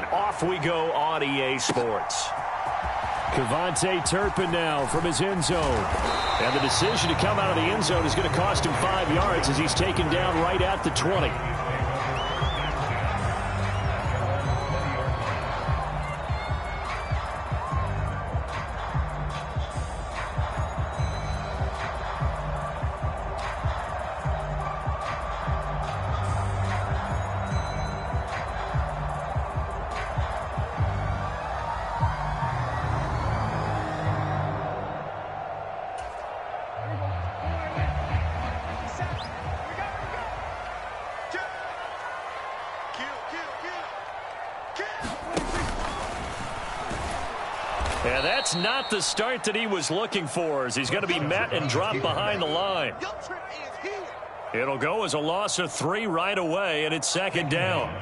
And off we go on EA Sports. Cavante Turpin now from his end zone. And the decision to come out of the end zone is going to cost him 5 yards as he's taken down right at the 20. And that's not the start that he was looking for, as he's going to be met and dropped behind the line. It'll go as a loss of 3 right away, and it's second down.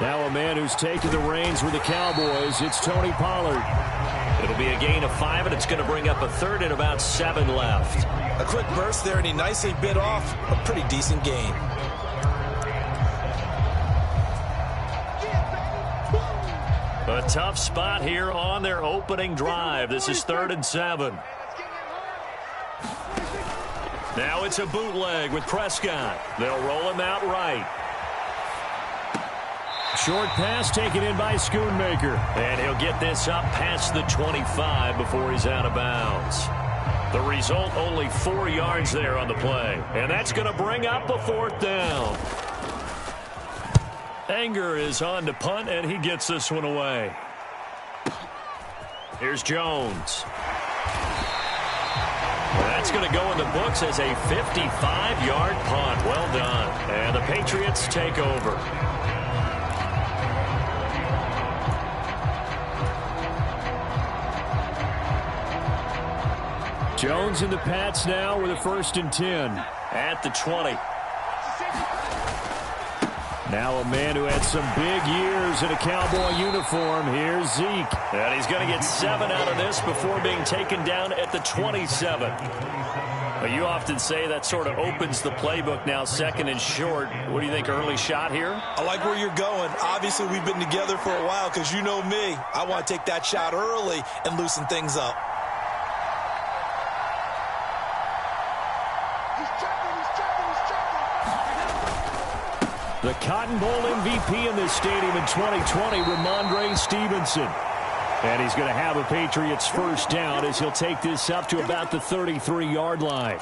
Now a man who's taken the reins with the Cowboys, it's Tony Pollard. It'll be a gain of 5, and it's going to bring up a third and about 7 left. A quick burst there, and he nicely bit off a pretty decent gain. A tough spot here on their opening drive. This is 3rd and 7. Now it's a bootleg with Prescott. They'll roll him out right. Short pass taken in by Schoonmaker. And he'll get this up past the 25 before he's out of bounds. The result, only 4 yards there on the play. And that's going to bring up a 4th down. Anger is on to punt, and he gets this one away. Here's Jones. That's going to go in the books as a 55-yard punt. Well done. And the Patriots take over. Jones and the Pats now with a 1st and 10. At the 20. Now a man who had some big years in a Cowboy uniform. Here's Zeke. And he's going to get 7 out of this before being taken down at the 27. But you often say that sort of opens the playbook now, 2nd and short. What do you think, early shot here? I like where you're going. Obviously, we've been together for a while because you know me. I want to take that shot early and loosen things up. The Cotton Bowl MVP in this stadium in 2020, Ramondre Stevenson. And he's going to have a Patriots 1st down as he'll take this up to about the 33-yard line.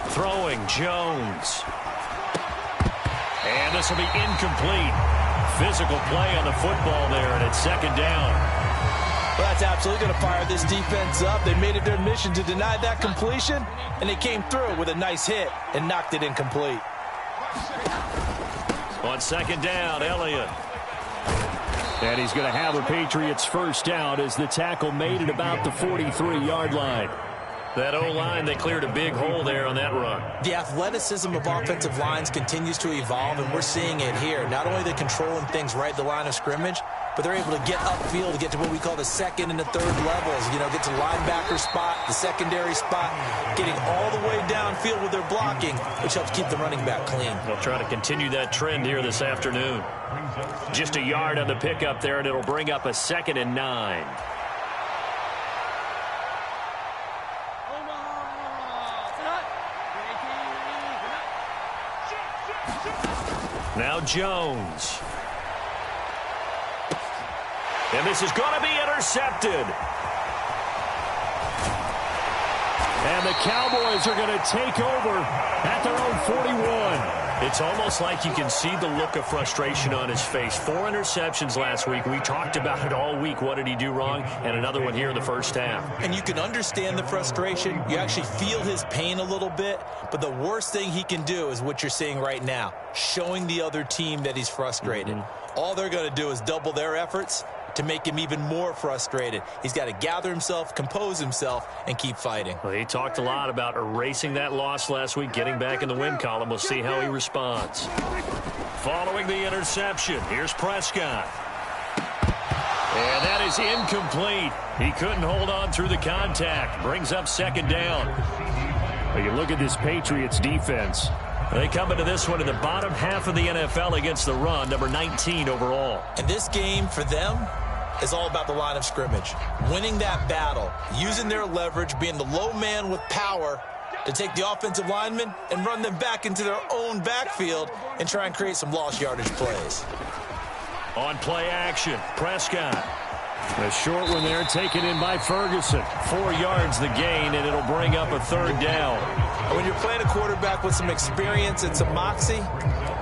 Throwing Jones. And this will be incomplete. Physical play on the football there, and it's 2nd down. Well, that's absolutely going to fire this defense up. They made it their mission to deny that completion, and they came through with a nice hit and knocked it incomplete. On 2nd down, Elliott. And he's going to have a Patriots 1st down as the tackle made it about the 43-yard line. That O-line, they cleared a big hole there on that run. The athleticism of offensive lines continues to evolve, and we're seeing it here. Not only are they controlling things right at the line of scrimmage, but they're able to get upfield to get to what we call the 2nd and the 3rd levels. You know, get to linebacker spot, the secondary spot, getting all the way downfield with their blocking, which helps keep the running back clean. They'll try to continue that trend here this afternoon. Just a yard on the pickup there, and it'll bring up a 2nd and 9. Now Jones. And this is going to be intercepted. And the Cowboys are going to take over at their own 41. It's almost like you can see the look of frustration on his face. 4 interceptions last week. We talked about it all week. What did he do wrong? And another one here in the first half. And you can understand the frustration. You actually feel his pain a little bit. But the worst thing he can do is what you're seeing right now, showing the other team that he's frustrated. All they're going to do is double their efforts to make him even more frustrated. He's got to gather himself, compose himself, and keep fighting. Well, he talked a lot about erasing that loss last week, getting back in the win column. We'll see how he responds. Following the interception, here's Prescott. And that is incomplete. He couldn't hold on through the contact. Brings up second down. Well, you look at this Patriots defense. They come into this one in the bottom half of the NFL against the run, number 19 overall. And this game for them is all about the line of scrimmage. Winning that battle, using their leverage, being the low man with power to take the offensive linemen and run them back into their own backfield and try and create some lost yardage plays. On play action, Prescott. A short one there, taken in by Ferguson. 4 yards the gain, and it'll bring up a third down. When you're playing a quarterback with some experience and some moxie,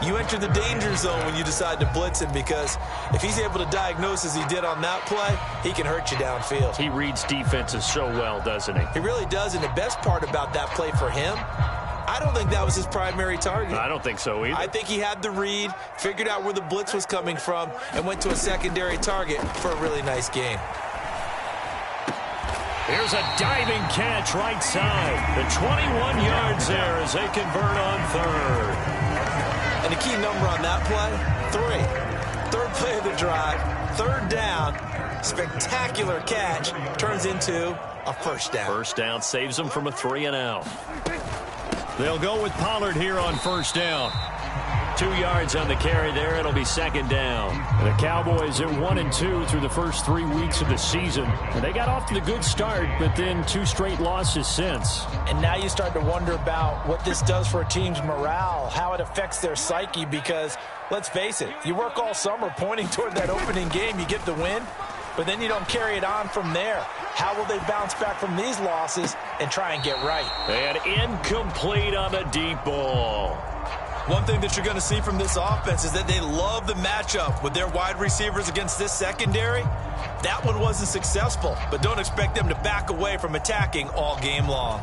you enter the danger zone when you decide to blitz him, because if he's able to diagnose as he did on that play, he can hurt you downfield. He reads defenses so well, doesn't he? He really does, and the best part about that play for him, I don't think that was his primary target. I don't think so either. I think he had the read, figured out where the blitz was coming from, and went to a secondary target for a really nice gain. Here's a diving catch right side. The 21 yards there as they convert on third. And the key number on that play, 3. Third play of the drive, third down, spectacular catch, turns into a first down. First down saves them from a 3-and-out. They'll go with Pollard here on first down. 2 yards on the carry there. It'll be second down. The Cowboys at 1-2 through the first 3 weeks of the season. And they got off to the good start, but then 2 straight losses since. And now you start to wonder about what this does for a team's morale, how it affects their psyche, because let's face it, you work all summer pointing toward that opening game, you get the win, but then you don't carry it on from there. How will they bounce back from these losses and try and get right? And incomplete on the deep ball. One thing that you're going to see from this offense is that they love the matchup with their wide receivers against this secondary. That one wasn't successful, but don't expect them to back away from attacking all game long.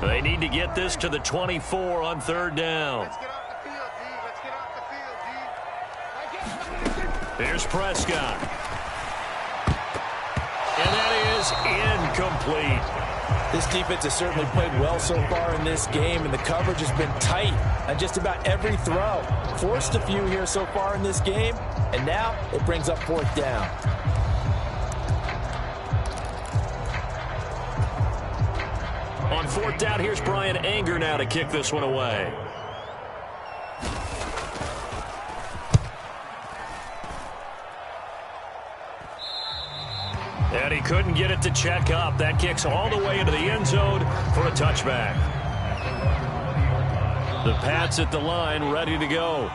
They need to get this to the 24 on third down. Let's get off the field, D. Let's get off the field, D. Here's Prescott. And that is incomplete. This defense has certainly played well so far in this game, and the coverage has been tight on just about every throw. Forced a few here so far in this game, and now it brings up fourth down. On fourth down, here's Brian Anger now to kick this one away. And he couldn't get it to check up. That kicks all the way into the end zone for a touchback. The Pats at the line, ready to go.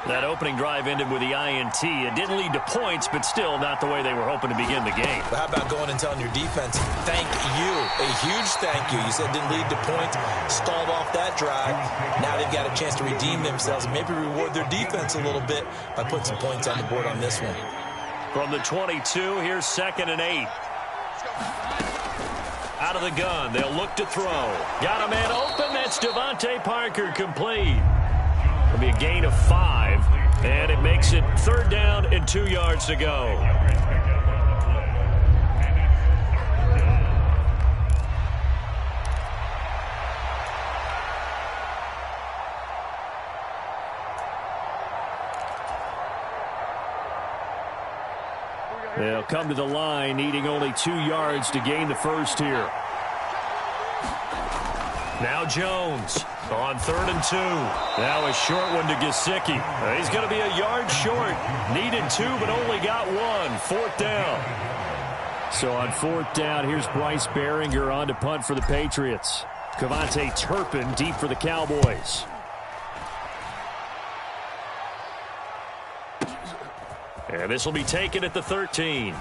That opening drive ended with the INT. It didn't lead to points, but still not the way they were hoping to begin the game. But how about going and telling your defense, thank you, a huge thank you. You said it didn't lead to points, stalled off that drive. Now they've got a chance to redeem themselves and maybe reward their defense a little bit by putting some points on the board on this one. From the 22, here's 2nd and 8. Out of the gun, they'll look to throw. Got a man open, that's Devontae Parker, complete. It'll be a gain of 5, and it makes it third down and 2 yards to go. They'll come to the line, needing only 2 yards to gain the first here. Now Jones on 3rd and 2. Now a short one to Gesicki. He's going to be a yard short. Needed 2, but only got 1. Fourth down. So on fourth down, here's Bryce Behringer on to punt for the Patriots. Cavante Turpin deep for the Cowboys. And this will be taken at the 13.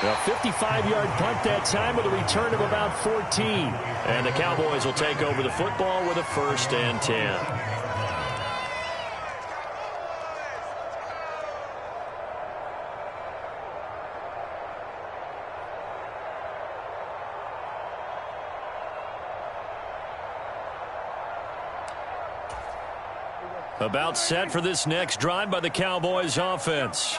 A 55-yard punt that time with a return of about 14. And the Cowboys will take over the football with a 1st and 10. About set for this next drive by the Cowboys offense.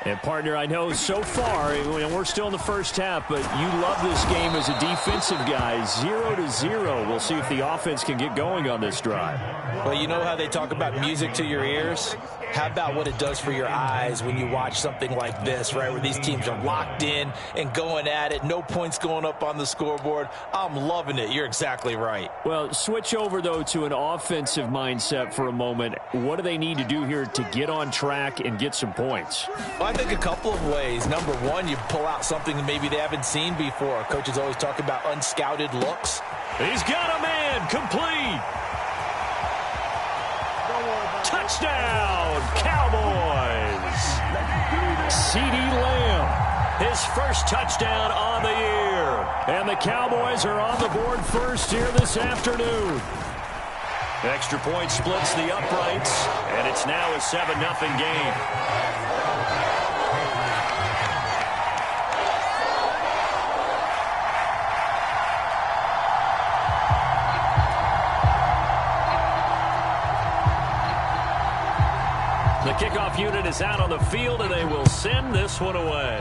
And, partner, I know so far, we're still in the first half, but you love this game as a defensive guy. 0-0. We'll see if the offense can get going on this drive. Well, you know how they talk about music to your ears? How about what it does for your eyes when you watch something like this, right, where these teams are locked in and going at it, no points going up on the scoreboard? I'm loving it. You're exactly right. Well, switch over, though, to an offensive mindset for a moment. What do they need to do here to get on track and get some points? Well, I think a couple of ways. Number one, you pull out something that maybe they haven't seen before. Coaches always talk about unscouted looks. He's got a man, complete. Touchdown, Cowboys. CeeDee Lamb, his first touchdown on the year. And the Cowboys are on the board first here this afternoon. Extra point splits the uprights, and it's now a 7-0 game. The kickoff unit is out on the field, and they will send this one away.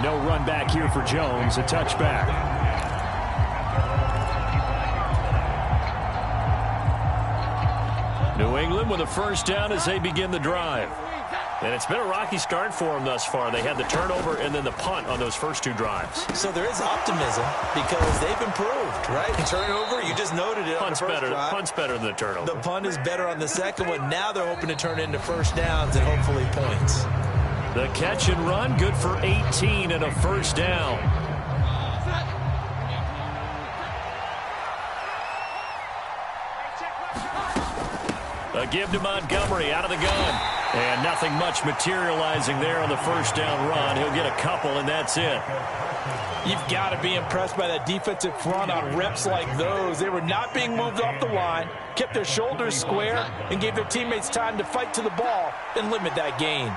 No run back here for Jones, a touchback. New England with a 1st down as they begin the drive. And it's been a rocky start for them thus far. They had the turnover and then the punt on those first 2 drives. So there is optimism because they've improved, right? Turnover, you just noted it. Punt's better than the turnover. The punt is better on the second one. Now they're hoping to turn into 1st downs and hopefully points. The catch and run, good for 18 and a 1st down. A give to Montgomery out of the gun. And nothing much materializing there on the 1st down run. He'll get a couple, and that's it. You've got to be impressed by that defensive front on reps like those. They were not being moved off the line, kept their shoulders square, and gave their teammates time to fight to the ball and limit that gain.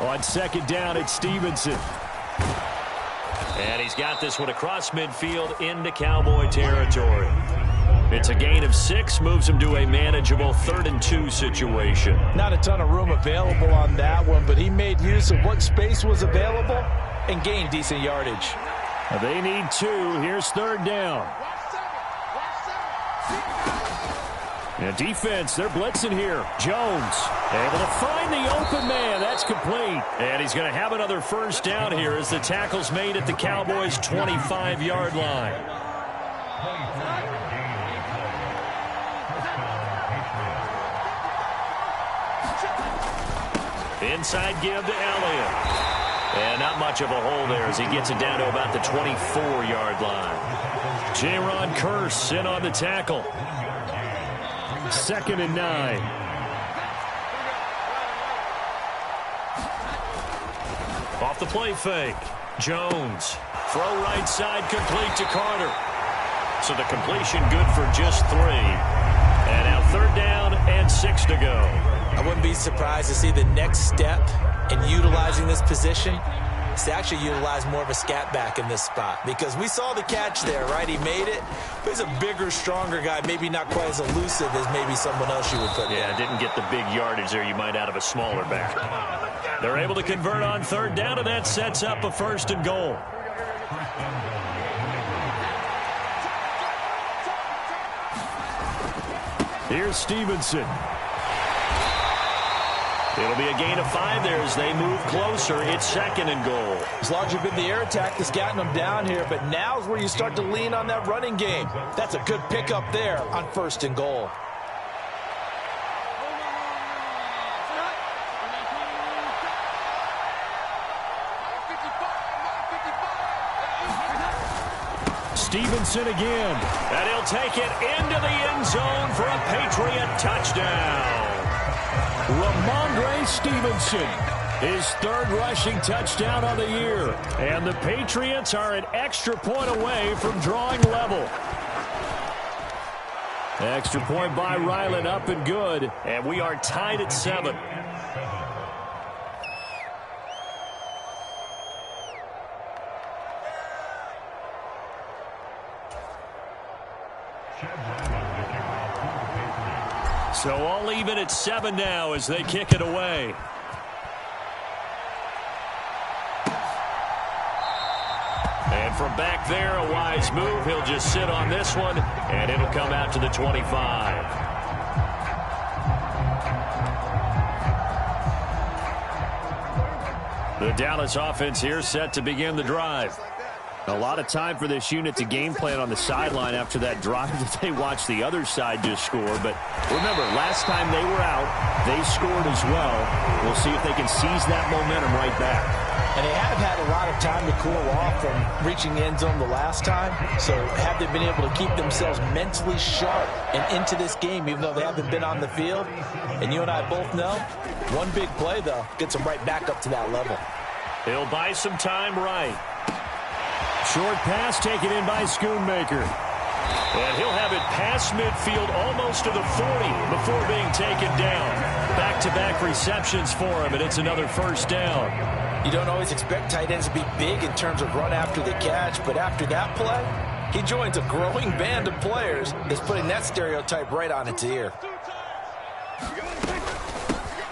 On 2nd down, it's Stevenson. And he's got this one across midfield into Cowboy territory. It's a gain of 6, moves him to a manageable 3rd and 2 situation. Not a ton of room available on that one, but he made use of what space was available and gained decent yardage. They need 2. Here's 3rd down. And defense, they're blitzing here. Jones able to find the open man. That's complete. And he's going to have another 1st down here as the tackle's made at the Cowboys' 25-yard line. Inside give to Elliott. And not much of a hole there as he gets it down to about the 24-yard line. J-Ron Curse in on the tackle. 2nd and 9. Off the play fake. Jones. Throw right side complete to Carter. So the completion good for just 3. And now 3rd down and 6 to go. I wouldn't be surprised to see the next step in utilizing this position is to actually utilize more of a scat back in this spot, because we saw the catch there, right? He made it, but he's a bigger, stronger guy, maybe not quite as elusive as maybe someone else you would put there. Yeah, didn't get the big yardage there you might out of a smaller back. They're able to convert on 3rd down, and that sets up a 1st and goal. Here's Stevenson. It'll be a gain of 5 there as they move closer. It's 2nd and goal. It's largely been the air attack that's gotten them down here, but now's where you start to lean on that running game. That's a good pickup there on 1st and goal. Stevenson again. And he'll take it into the end zone for a Patriot touchdown. Ramondre Stevenson, his third rushing touchdown on the year. And the Patriots are an extra point away from drawing level. Extra point by Ryland, up and good. And we are tied at 7. So all even at 7 now as they kick it away. And from back there, a wise move. He'll just sit on this one, and it'll come out to the 25. The Dallas offense here set to begin the drive. A lot of time for this unit to game plan on the sideline after that drive that they watched the other side just score. But remember, last time they were out, they scored as well. We'll see if they can seize that momentum right back. And they have had a lot of time to cool off from reaching the end zone the last time. So have they been able to keep themselves mentally sharp and into this game, even though they haven't been on the field? And you and I both know, one big play, though, gets them right back up to that level. He'll buy some time right. Short pass taken in by Schoonmaker. And he'll have it past midfield almost to the 40 before being taken down. Back-to-back receptions for him, and it's another first down. You don't always expect tight ends to be big in terms of run after the catch, but after that play, he joins a growing band of players that's putting that stereotype right on its ear.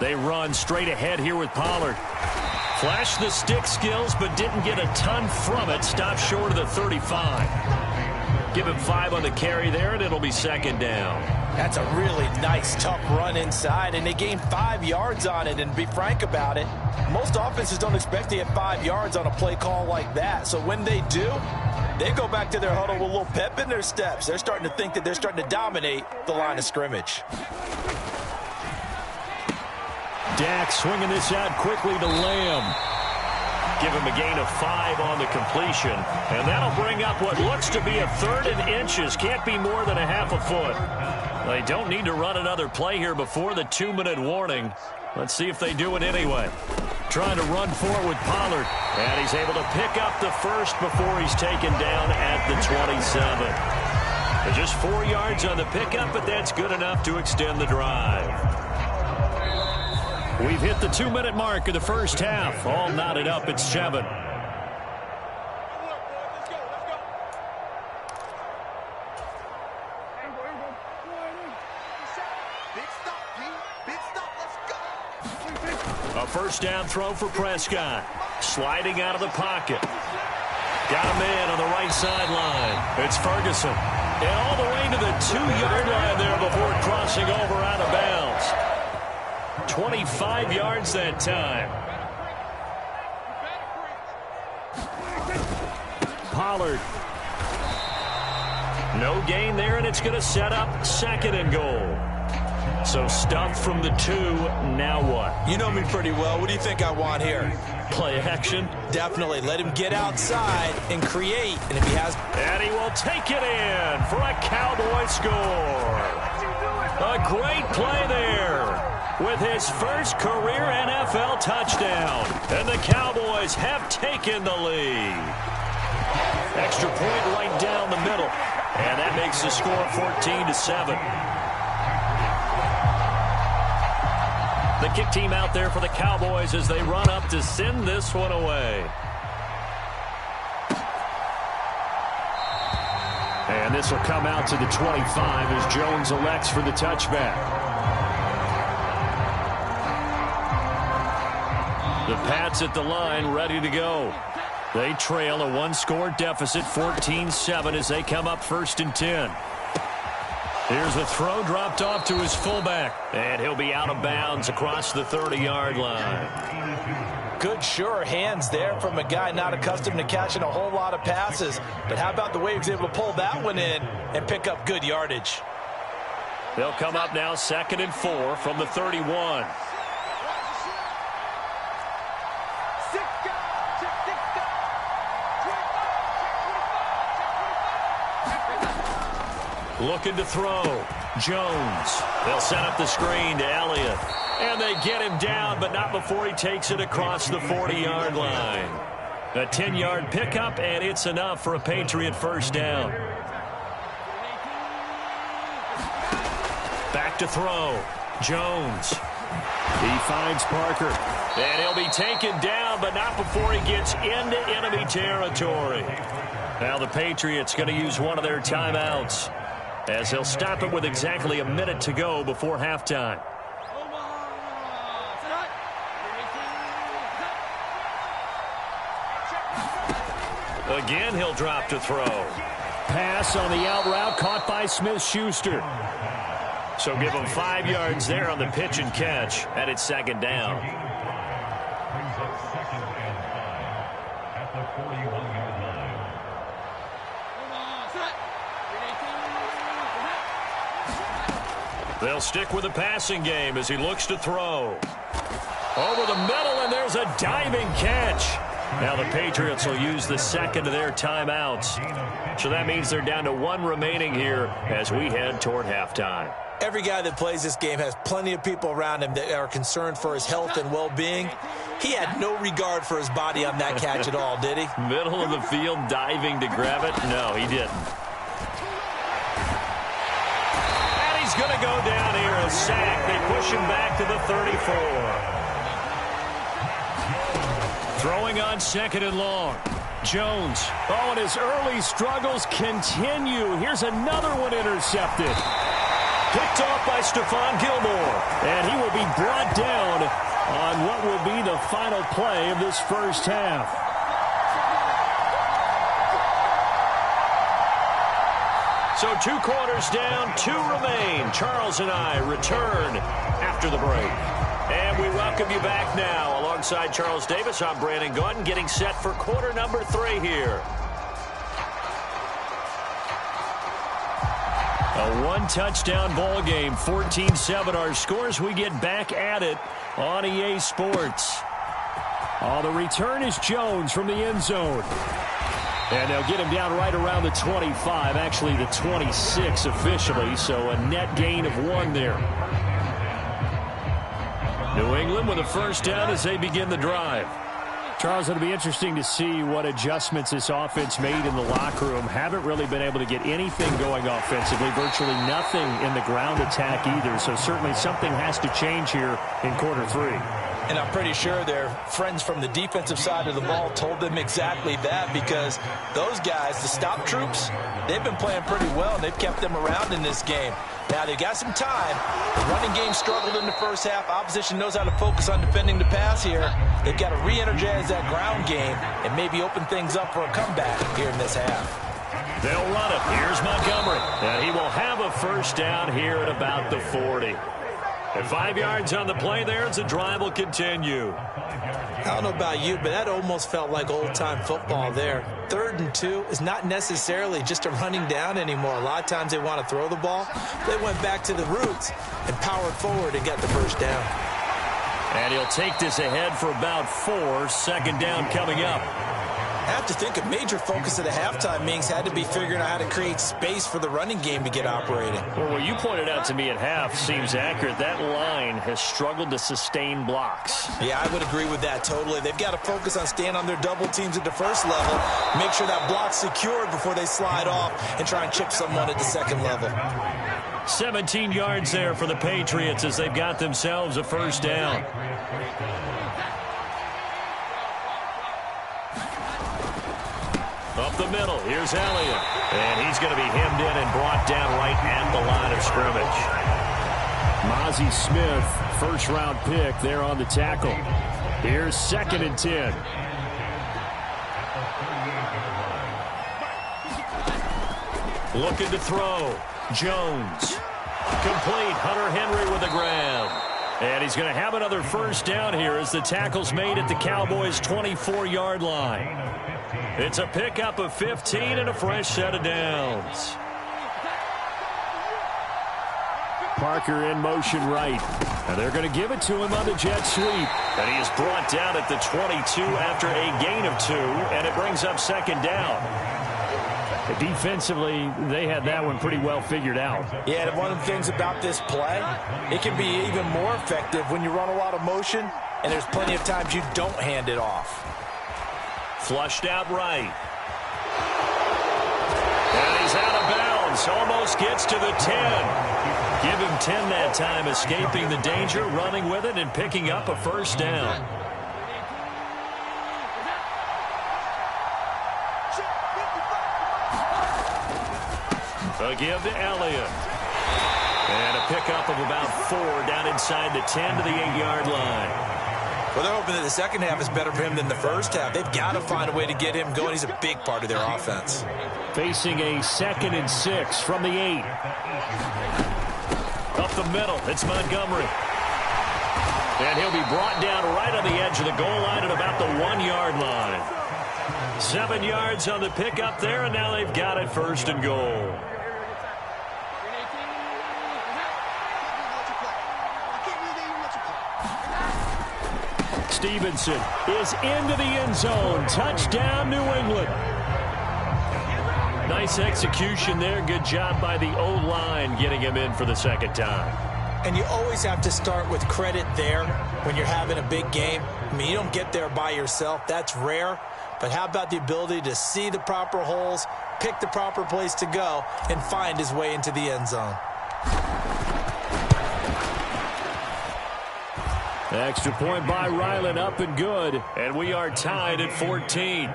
They run straight ahead here with Pollard. Flashed the stick skills, but didn't get a ton from it. Stopped short of the 35. Give him 5 on the carry there, and it'll be second down. That's a really nice, tough run inside, and they gained 5 yards on it. And to be frank about it, most offenses don't expect to get 5 yards on a play call like that. So when they do, they go back to their huddle with a little pep in their steps. They're starting to think that they're starting to dominate the line of scrimmage. Dak swinging this out quickly to Lamb. Give him a gain of 5 on the completion. And that'll bring up what looks to be a 3rd and inches. Can't be more than a half a foot. They don't need to run another play here before the 2-minute warning. Let's see if they do it anyway. Trying to run forward with Pollard. And he's able to pick up the first before he's taken down at the 27. Just 4 yards on the pickup, but that's good enough to extend the drive. We've hit the 2-minute mark of the first half. All knotted up at 7. A first down throw for Prescott. Sliding out of the pocket. Got a man on the right sideline. It's Ferguson. And all the way to the 2-yard line there before crossing over out of bounds. 25 yards that time. Pollard. No gain there, and it's going to set up 2nd and goal. So stuffed from the 2. Now what? You know me pretty well. What do you think I want here? Play action? Definitely. Let him get outside and create. And if he has... And he will take it in for a Cowboy score. A great play there with his first career NFL touchdown. And the Cowboys have taken the lead. Extra point right down the middle. And that makes the score 14-7. The kick team out there for the Cowboys as they run up to send this one away. And this will come out to the 25 as Jones elects for the touchback. The Pats at the line ready to go. They trail a 1-score deficit, 14-7 as they come up 1st and 10. Here's a throw dropped off to his fullback. And he'll be out of bounds across the 30-yard line. Good, sure hands there from a guy not accustomed to catching a whole lot of passes. But how about the way he was able to pull that one in and pick up good yardage? They'll come up now 2nd and 4 from the 31. Looking to throw. Jones. They'll set up the screen to Elliott. And they get him down, but not before he takes it across the 40-yard line. A 10-yard pickup, and it's enough for a Patriot first down. Back to throw. Jones. He finds Parker. And he'll be taken down, but not before he gets into enemy territory. Now the Patriots going to use one of their timeouts, as they'll stop it with exactly a minute to go before halftime. Again, he'll drop to throw. Pass on the out route, caught by Smith-Schuster. So give him 5 yards there on the pitch and catch, and it's second down. They'll stick with the passing game as he looks to throw. Over the middle, and there's a diving catch. Now the Patriots will use the second of their timeouts. So that means they're down to 1 remaining here as we head toward halftime. Every guy that plays this game has plenty of people around him that are concerned for his health and well-being. He had no regard for his body on that catch at all, did he? Middle of the field, diving to grab it? No, he didn't. And he's going to go down here, a sack. They push him back to the 34. Throwing on second and long. Jones. Oh, and his early struggles continue. Here's another one intercepted. Picked off by Stephon Gilmore. And he will be brought down on what will be the final play of this first half. So 2 quarters down, 2 remain. Charles and I return after the break. And we welcome you back now. Alongside Charles Davis, I'm Brandon Gaudin, getting set for quarter number 3 here. A 1-touchdown ball game, 14-7 our scores. We get back at it on EA Sports. Oh, the return is Jones from the end zone. And they'll get him down right around the 25, actually the 26 officially, so a net gain of 1 there. New England with a first down as they begin the drive. Charles, it'll be interesting to see what adjustments this offense made in the locker room. Haven't really been able to get anything going offensively, virtually nothing in the ground attack either, so certainly something has to change here in quarter 3. And I'm pretty sure their friends from the defensive side of the ball told them exactly that, because those guys, the stop troops, they've been playing pretty well, and they've kept them around in this game. Now, they've got some time. The running game struggled in the first half. Opposition knows how to focus on defending the pass here. They've got to re-energize that ground game and maybe open things up for a comeback here in this half. They'll run it. Here's Montgomery. And he will have a first down here at about the 40. And 5 yards on the play there as the drive will continue. I don't know about you, but that almost felt like old-time football there. 3rd and 2 is not necessarily just a running down anymore. A lot of times they want to throw the ball. They went back to the roots and powered forward and got the first down. And he'll take this ahead for about 4. Second down coming up. I have to think a major focus of the halftime meetings had to be figuring out how to create space for the running game to get operating. Well, what you pointed out to me at half seems accurate. That line has struggled to sustain blocks. Yeah, I would agree with that totally. They've got to focus on staying on their double teams at the first level, make sure that block's secured before they slide off and try and chip someone at the second level. 17 yards there for the Patriots as they've got themselves a first down. Up the middle, here's Elliott. And he's going to be hemmed in and brought down right at the line of scrimmage. Mozzie Smith, first-round pick there on the tackle. Here's 2nd and 10. Looking to throw. Jones. Complete. Hunter Henry with a grab. And he's going to have another first down here as the tackle's made at the Cowboys' 24-yard line. It's a pickup of 15 and a fresh set of downs. Parker in motion right. And they're going to give it to him on the jet sweep. And he is brought down at the 22 after a gain of 2, and it brings up second down. Defensively, they had that one pretty well figured out. Yeah, and one of the things about this play, it can be even more effective when you run a lot of motion, and there's plenty of times you don't hand it off. Flushed out right. And he's out of bounds. Almost gets to the 10. Give him 10 that time, escaping the danger, running with it, and picking up a first down. A give to Elliott. And a pickup of about 4 down inside the 10 to the 8-yard line. Well, they're hoping that the second half is better for him than the first half. They've got to find a way to get him going. He's a big part of their offense. Facing a 2nd and 6 from the 8. Up the middle, it's Montgomery. And he'll be brought down right on the edge of the goal line at about the 1-yard line. 7 yards on the pickup there, and now they've got it 1st and goal. Stevenson is into the end zone. Touchdown, New England. Nice execution there. Good job by the O-line getting him in for the 2nd time. And you always have to start with credit there when you're having a big game. I mean, you don't get there by yourself. That's rare. But how about the ability to see the proper holes, pick the proper place to go, and find his way into the end zone? Extra point by Ryland, up and good. And we are tied at 14.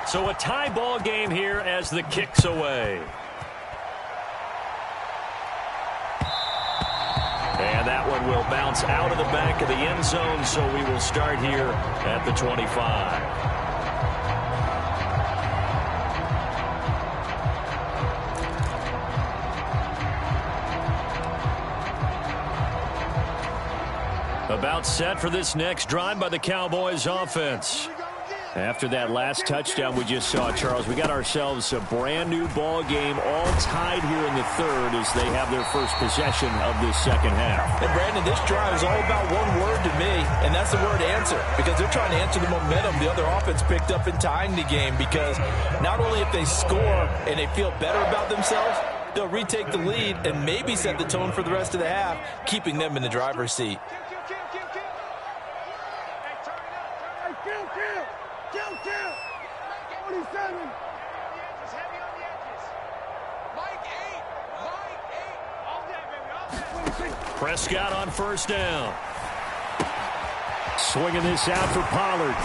So a tie ball game here as the kick's away. And that one will bounce out of the back of the end zone, so we will start here at the 25. About set for this next drive by the Cowboys offense. After that last touchdown we just saw, Charles, we got ourselves a brand new ball game, all tied here in the 3rd as they have their first possession of this 2nd half. And Brandon, this drive is all about one word to me, and that's the word answer, because they're trying to answer the momentum the other offense picked up in tying the game, because not only if they score and they feel better about themselves, they'll retake the lead and maybe set the tone for the rest of the half, keeping them in the driver's seat. Prescott on 1st down. Swinging this out for Pollard.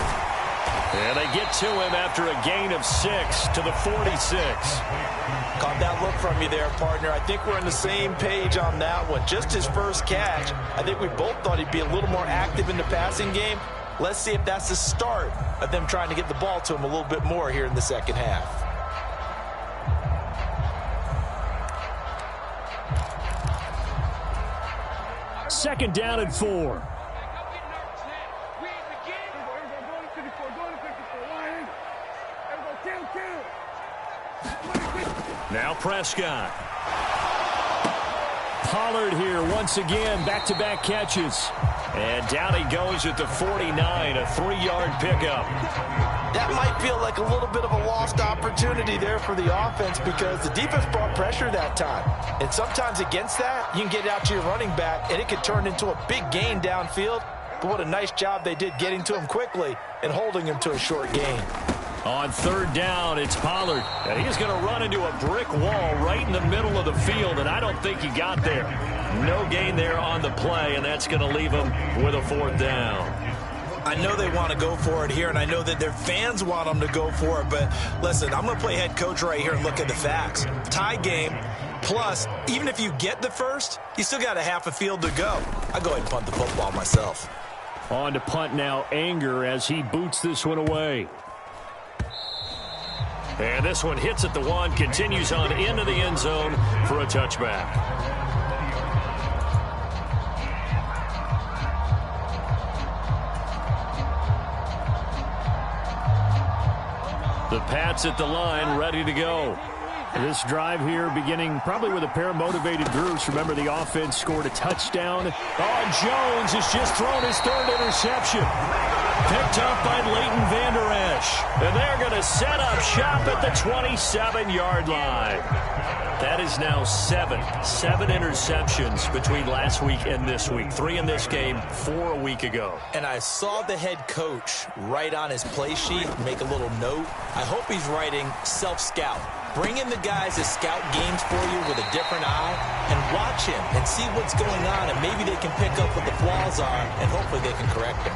And they get to him after a gain of 6 to the 46. Caught that look from you there, partner. I think we're on the same page on that one. Just his first catch, I think we both thought he'd be a little more active in the passing game. Let's see if that's the start of them trying to get the ball to him a little bit more here in the 2nd half. Second down and 4. Now Prescott. Pollard here once again, back-to-back catches. And down he goes at the 49, a 3-yard pickup. That might feel like a little bit of a lost opportunity there for the offense because the defense brought pressure that time. And sometimes against that, you can get out to your running back, and it could turn into a big gain downfield. But what a nice job they did getting to him quickly and holding him to a short gain. On 3rd down, it's Pollard. And he's going to run into a brick wall right in the middle of the field, and I don't think he got there. No gain there on the play, and that's going to leave him with a 4th down. I know they want to go for it here, and I know that their fans want them to go for it, but listen, I'm going to play head coach right here and look at the facts. Tie game, plus, even if you get the first, you still got a half a field to go. I'll go ahead and punt the football myself. On to punt now, Anger, as he boots this one away. And this one hits at the 1, continues on into the end zone for a touchback. The Pats at the line, ready to go. This drive here beginning probably with a pair of motivated groups. Remember, the offense scored a touchdown. Oh, Jones has just thrown his third interception. Picked up by Leighton Vander Esch. And they're going to set up shop at the 27-yard line. That is now seven interceptions between last week and this week. 3 in this game, 4 a week ago. And I saw the head coach write on his play sheet, make a little note. I hope he's writing self-scout. Bring in the guys that scout games for you with a different eye and watch him and see what's going on, and maybe they can pick up what the flaws are, and hopefully they can correct them.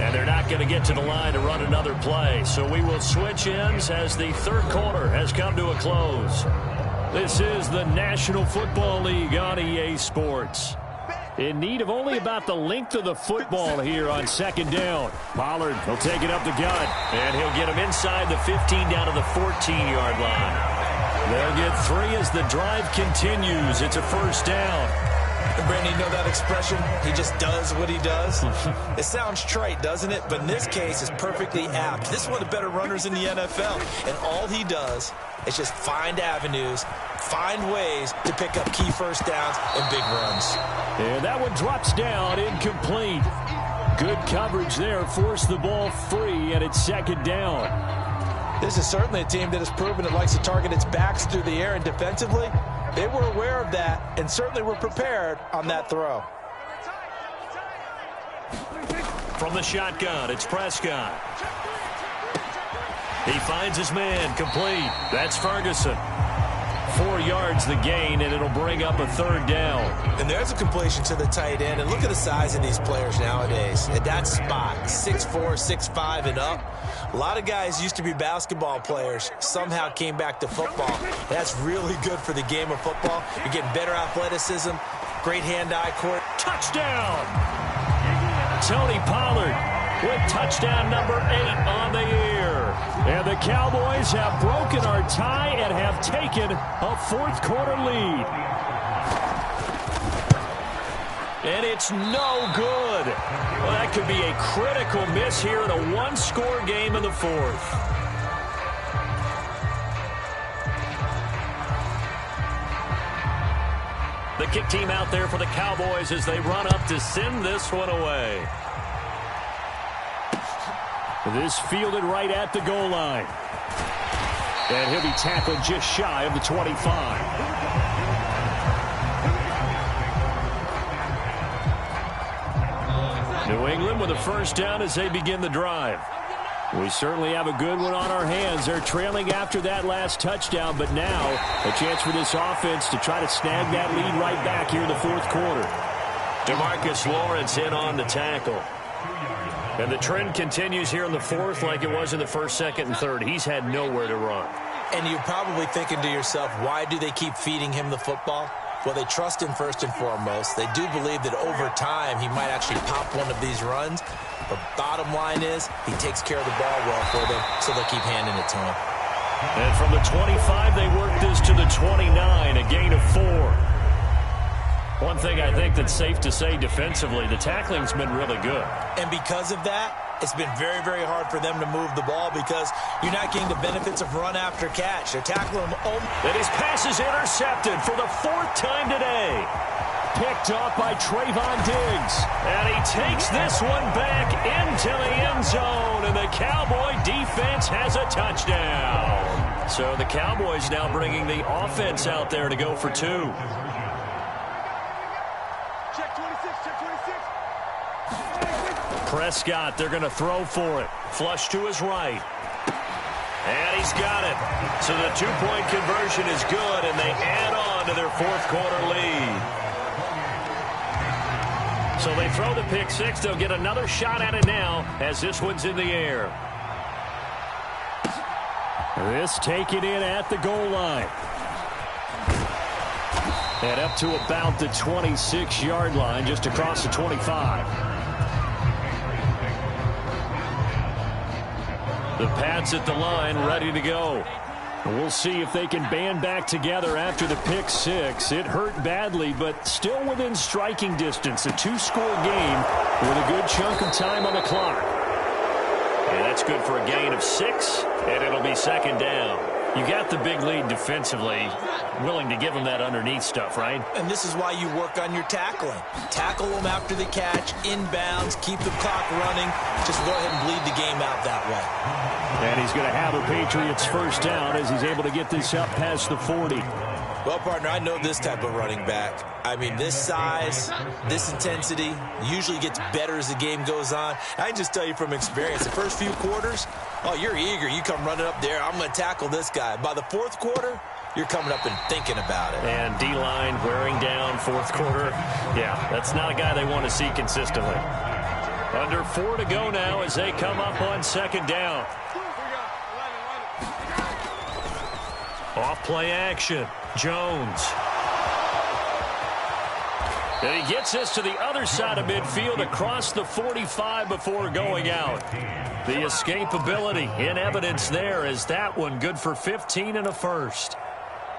And they're not going to get to the line to run another play. So we will switch ends as the third quarter has come to a close. This is the National Football League on EA Sports. In need of only about the length of the football here on second down. Pollard will take it up the gut. And he'll get him inside the 15 down to the 14-yard line. They'll get 3 as the drive continues. It's a first down. Brandon, you know that expression? He just does what he does. It sounds trite, doesn't it? But in this case, it's perfectly apt. This is one of the better runners in the NFL. And all he does is just find avenues, find ways to pick up key first downs and big runs. And that one drops down, incomplete. Good coverage there, forced the ball free, and it's second down. This is certainly a team that has proven it likes to target its backs through the air, and defensively, they were aware of that and certainly were prepared on that throw. From the shotgun, it's Prescott. He finds his man, complete. That's Ferguson. 4 yards the gain, and it'll bring up a third down. And there's a completion to the tight end. And look at the size of these players nowadays. At that spot, 6'4", 6'5", and up. A lot of guys used to be basketball players, somehow came back to football. That's really good for the game of football. You're getting better athleticism, great hand-eye court. Touchdown! Tony Pollard with touchdown number 8 on the year. And the Cowboys have broken our tie and have taken a fourth quarter lead. And it's no good. Well, that could be a critical miss here in a one-score game in the fourth. The kick team out there for the Cowboys as they run up to send this one away. This fielded right at the goal line. And he'll be tackled just shy of the 25. New England with a first down as they begin the drive. We certainly have a good one on our hands. They're trailing after that last touchdown, but now a chance for this offense to try to snag that lead right back here in the fourth quarter. DeMarcus Lawrence in on the tackle. And the trend continues here in the fourth like it was in the first, second, and third. He's had nowhere to run. And you're probably thinking to yourself, why do they keep feeding him the football? Well, they trust him first and foremost. They do believe that over time he might actually pop one of these runs. But bottom line is he takes care of the ball well for them, so they'll keep handing it to him. And from the 25, they work this to the 29, a gain of 4. One thing I think that's safe to say defensively, the tackling's been really good. And because of that, it's been very, very hard for them to move the ball because you're not getting the benefits of run after catch. They're tackling them. And his pass is intercepted for the 4th time today. Picked up by Trayvon Diggs. And he takes this one back into the end zone. And the Cowboy defense has a touchdown. So the Cowboys now bringing the offense out there to go for 2. Prescott, they're going to throw for it. Flush to his right. And he's got it. So the 2-point conversion is good, and they add on to their fourth quarter lead. So they throw the pick 6. They'll get another shot at it now as this one's in the air. This taken in at the goal line. And up to about the 26-yard line, just across the 25. The Pats at the line, ready to go. We'll see if they can band back together after the pick 6. It hurt badly, but still within striking distance. A 2-score game with a good chunk of time on the clock. And that's good for a gain of 6, and it'll be second down. You got the big lead defensively, willing to give them that underneath stuff, right? And this is why you work on your tackling. Tackle them after the catch, inbounds, keep the clock running. Just go ahead and bleed the game out that way. And he's going to have a Patriots first down as he's able to get this up past the 40. Well, partner, I know this type of running back. I mean, this size, this intensity usually gets better as the game goes on. I can just tell you from experience, the first few quarters, oh, you're eager. You come running up there, I'm going to tackle this guy. By the fourth quarter, you're coming up and thinking about it. And D-line wearing down fourth quarter. Yeah, that's not a guy they want to see consistently. Under 4 to go now as they come up on second down. Off play action. Jones. And he gets this to the other side of midfield across the 45 before going out. The escapability in evidence there as that one good for 15 and a first.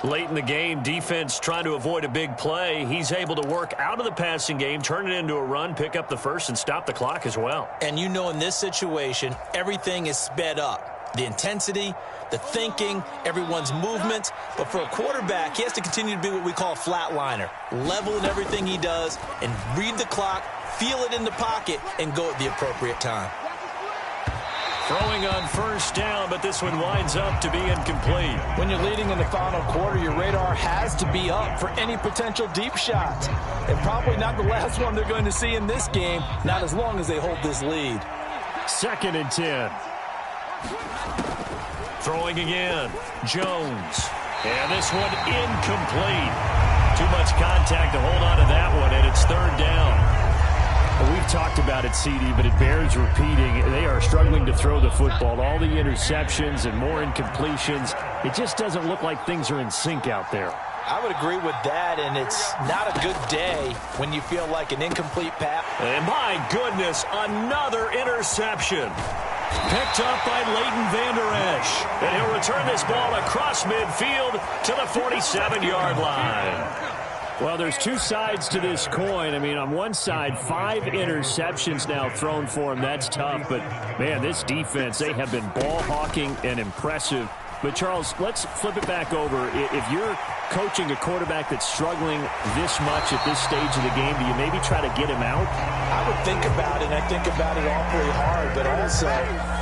Late in the game, defense trying to avoid a big play. He's able to work out of the passing game, turn it into a run, pick up the first, and stop the clock as well. And you know in this situation, everything is sped up. The intensity, the thinking, everyone's movement. But for a quarterback, he has to continue to be what we call a flatliner. Level in everything he does and read the clock, feel it in the pocket, and go at the appropriate time. Throwing on first down, but this one winds up to be incomplete. When you're leading in the final quarter, your radar has to be up for any potential deep shots. And probably not the last one they're going to see in this game, not as long as they hold this lead. 2nd and 10. Throwing again, Jones. And this one incomplete. Too much contact to hold on to that one, and it's third down. Well, we've talked about it, CD, but it bears repeating. They are struggling to throw the football. All the interceptions and more incompletions. It just doesn't look like things are in sync out there. I would agree with that, and it's not a good day when you feel like an incomplete pass. And my goodness, another interception. Picked up by Leighton Vander Esch. And he'll return this ball across midfield to the 47-yard line. Well, there's two sides to this coin. I mean, on one side, 5 interceptions now thrown for him. That's tough. But, man, this defense, they have been ball hawking and impressive. But, Charles, let's flip it back over. If you're coaching a quarterback that's struggling this much at this stage of the game, do you maybe try to get him out? I would think about it, and I think about it awfully hard. But also,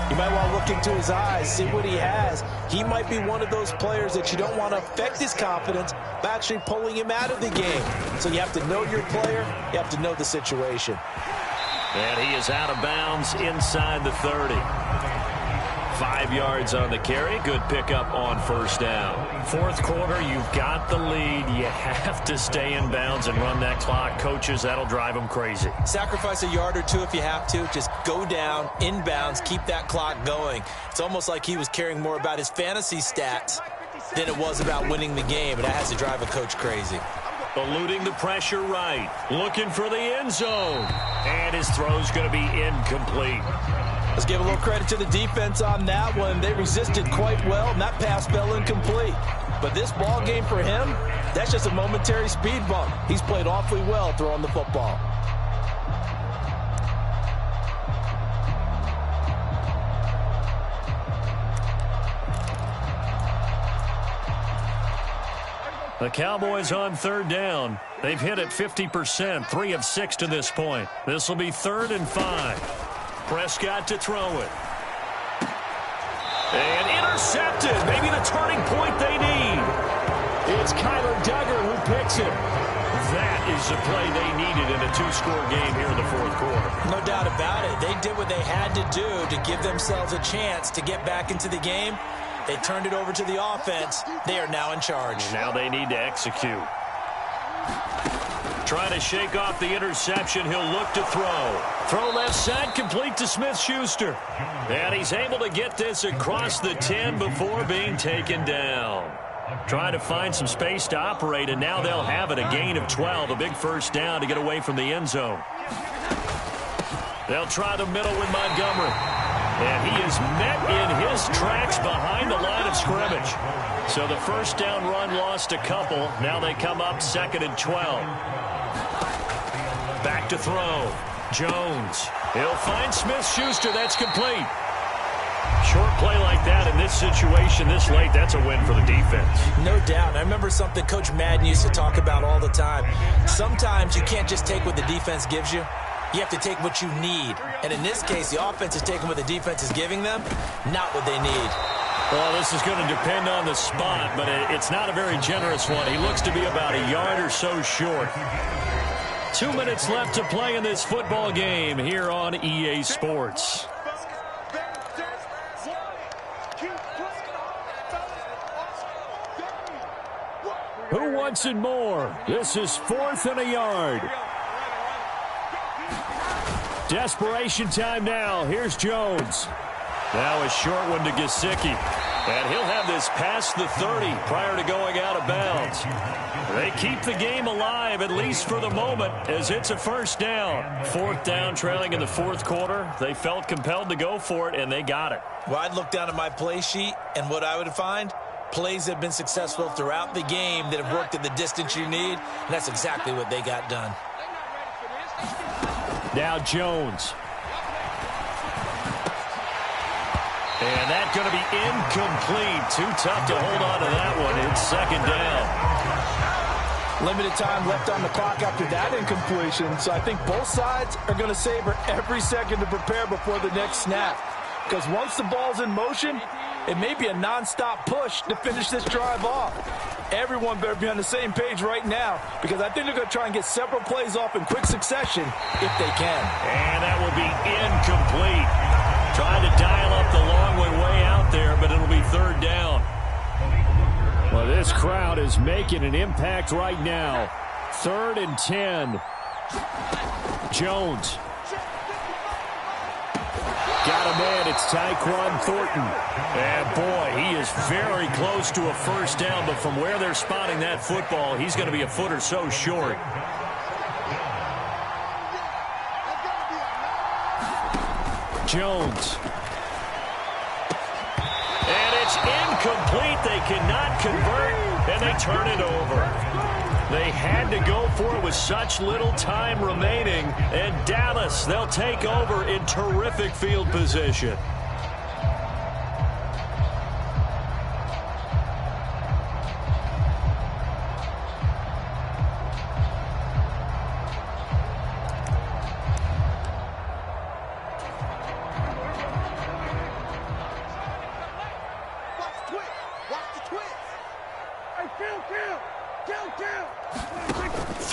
you might want to look into his eyes, see what he has. He might be one of those players that you don't want to affect his confidence by actually pulling him out of the game. So you have to know your player. You have to know the situation. And he is out of bounds inside the 30. 5 yards on the carry. Good pickup on first down. Fourth quarter, you've got the lead. You have to stay in bounds and run that clock. Coaches, that'll drive them crazy. Sacrifice a yard or two if you have to. Just go down, inbounds, keep that clock going. It's almost like he was caring more about his fantasy stats than it was about winning the game, and that has to drive a coach crazy. Eluding the pressure right. Looking for the end zone. And his throw's going to be incomplete. Let's give a little credit to the defense on that one. They resisted quite well, and that pass fell incomplete. But this ball game for him, that's just a momentary speed bump. He's played awfully well throwing the football. The Cowboys on third down. They've hit it 50%, 3 of 6 to this point. This will be 3rd and 5. Prescott to throw it. And intercepted. Maybe the turning point they need. It's Kyler Duggar who picks it. That is the play they needed in a 2-score game here in the fourth quarter. No doubt about it. They did what they had to do to give themselves a chance to get back into the game. They turned it over to the offense. They are now in charge. And now they need to execute. Trying to shake off the interception. He'll look to throw. Throw left side, complete to Smith-Schuster. And he's able to get this across the 10 before being taken down. Trying to find some space to operate, and now they'll have it. A gain of 12, a big first down to get away from the end zone. They'll try the middle with Montgomery. And he is met in his tracks behind the line of scrimmage. So the first down run lost a couple. Now they come up 2nd and 12. Back to throw. Jones. He'll find Smith-Schuster. That's complete. Short play like that in this situation this late, that's a win for the defense. No doubt. I remember something Coach Madden used to talk about all the time. Sometimes you can't just take what the defense gives you. You have to take what you need. And in this case, the offense is taking what the defense is giving them, not what they need. Well, this is going to depend on the spot, but it's not a very generous one. He looks to be about a yard or so short. 2 minutes left to play in this football game here on EA Sports. Who wants it more? This is 4th and a yard. Desperation time now. Here's Jones. Now a short one to Gesicki. And he'll have this past the 30 prior to going out of bounds. They keep the game alive, at least for the moment, as it's a first down. 4th down, trailing in the 4th quarter. They felt compelled to go for it, and they got it. Well, I'd look down at my play sheet, and what I would find, plays that have been successful throughout the game that have worked at the distance you need, and that's exactly what they got done. Now Jones. And that's going to be incomplete. Too tough to hold on to that one. It's 2nd down. Limited time left on the clock after that incompletion, so I think both sides are going to savor every second to prepare before the next snap. Because once the ball's in motion, it may be a nonstop push to finish this drive off. Everyone better be on the same page right now, because I think they're going to try and get several plays off in quick succession if they can. And that will be incomplete. Trying to dial up the long one way out there, but it'll be 3rd down. Well, this crowd is making an impact right now. 3rd and 10. Jones. Got a man. It's Tyquan Thornton. And, boy, he is very close to a first down, but from where they're spotting that football, he's going to be a foot or so short. Jones. And it's incomplete. They cannot convert, and they turn it over. They had to go for it with such little time remaining, and Dallas, they'll take over in terrific field position.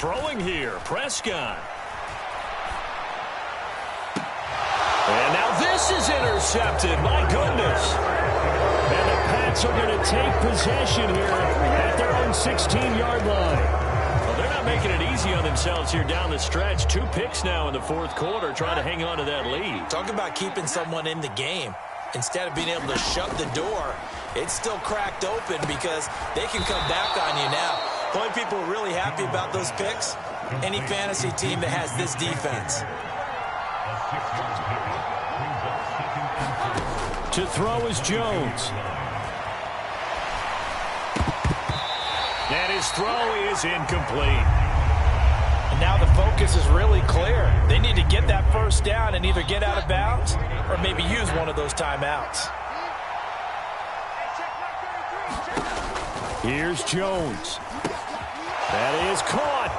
Throwing here, Prescott. And now this is intercepted. My goodness. And the Pats are going to take possession here at their own 16-yard line. Well, they're not making it easy on themselves here down the stretch. 2 picks now in the 4th quarter, trying to hang on to that lead. Talk about keeping someone in the game. Instead of being able to shut the door, it's still cracked open because they can come back on you now. The only people who are really happy about those picks, any fantasy team that has this defense. To throw is Jones. And his throw is incomplete. And now the focus is really clear. They need to get that first down and either get out of bounds or maybe use one of those timeouts. Here's Jones. That is caught.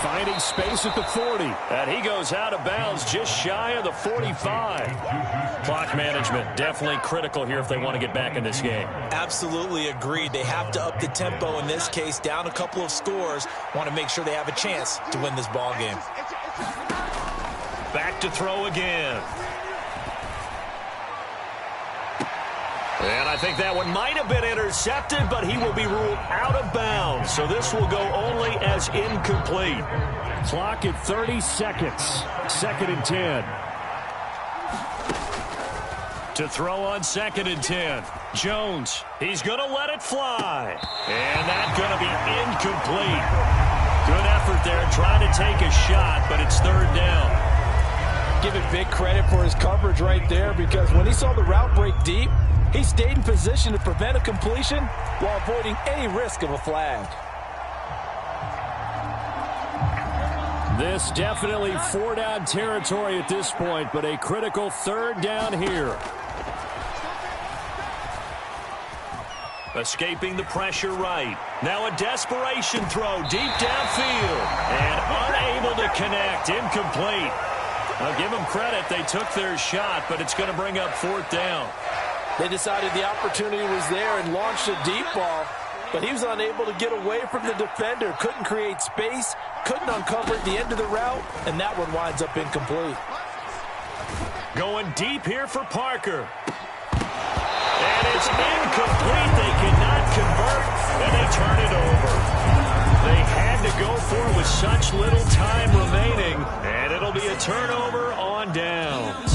Finding space at the 40. And he goes out of bounds just shy of the 45. Clock management definitely critical here if they want to get back in this game. Absolutely agreed. They have to up the tempo in this case, down a couple of scores. Want to make sure they have a chance to win this ball game. Back to throw again. And I think that one might have been intercepted, but he will be ruled out of bounds. So this will go only as incomplete. Clock at 30 seconds. 2nd and 10. To throw on 2nd and 10. Jones, he's going to let it fly. And that's going to be incomplete. Good effort there, trying to take a shot, but it's 3rd down. Give it big credit for his coverage right there, because when he saw the route break deep, he stayed in position to prevent a completion while avoiding any risk of a flag. This definitely 4-down territory at this point, but a critical 3rd down here. Escaping the pressure right. Now a desperation throw deep downfield. And unable to connect. Incomplete. I'll give them credit. They took their shot, but it's going to bring up 4th down. They decided the opportunity was there and launched a deep ball, but he was unable to get away from the defender. Couldn't create space, couldn't uncover at the end of the route, and that one winds up incomplete. Going deep here for Parker. And it's incomplete. They cannot convert, and they turn it over. They had to go for it with such little time remaining, and it'll be a turnover on downs.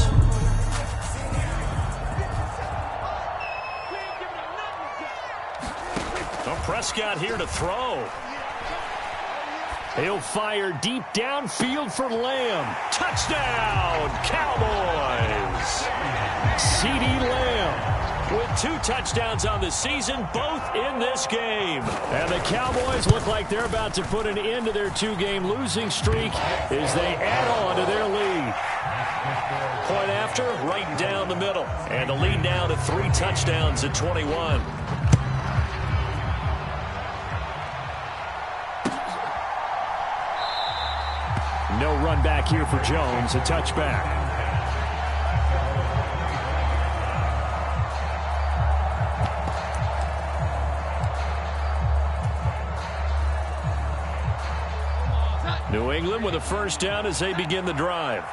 Prescott here to throw. He'll fire deep downfield for Lamb. Touchdown, Cowboys! CeeDee Lamb with 2 touchdowns on the season, both in this game. And the Cowboys look like they're about to put an end to their 2-game losing streak as they add on to their lead. Point after, right down the middle. And the lead now to 3 touchdowns at 21. No run back here for Jones, a touchback. New England with a 1st down as they begin the drive.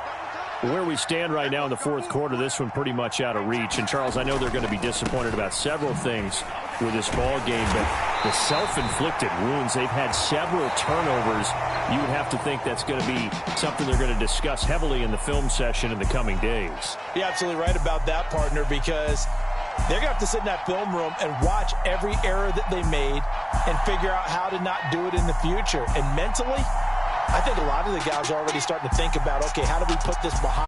Where we stand right now in the 4th quarter, this one pretty much out of reach. And, Charles, I know they're going to be disappointed about several things with this ball game, but the self-inflicted wounds, they've had several turnovers. You would have to think that's going to be something they're going to discuss heavily in the film session in the coming days. You're absolutely right about that, partner, because they're going to have to sit in that film room and watch every error that they made and figure out how to not do it in the future. And mentally, I think a lot of the guys are already starting to think about, okay, how do we put this behind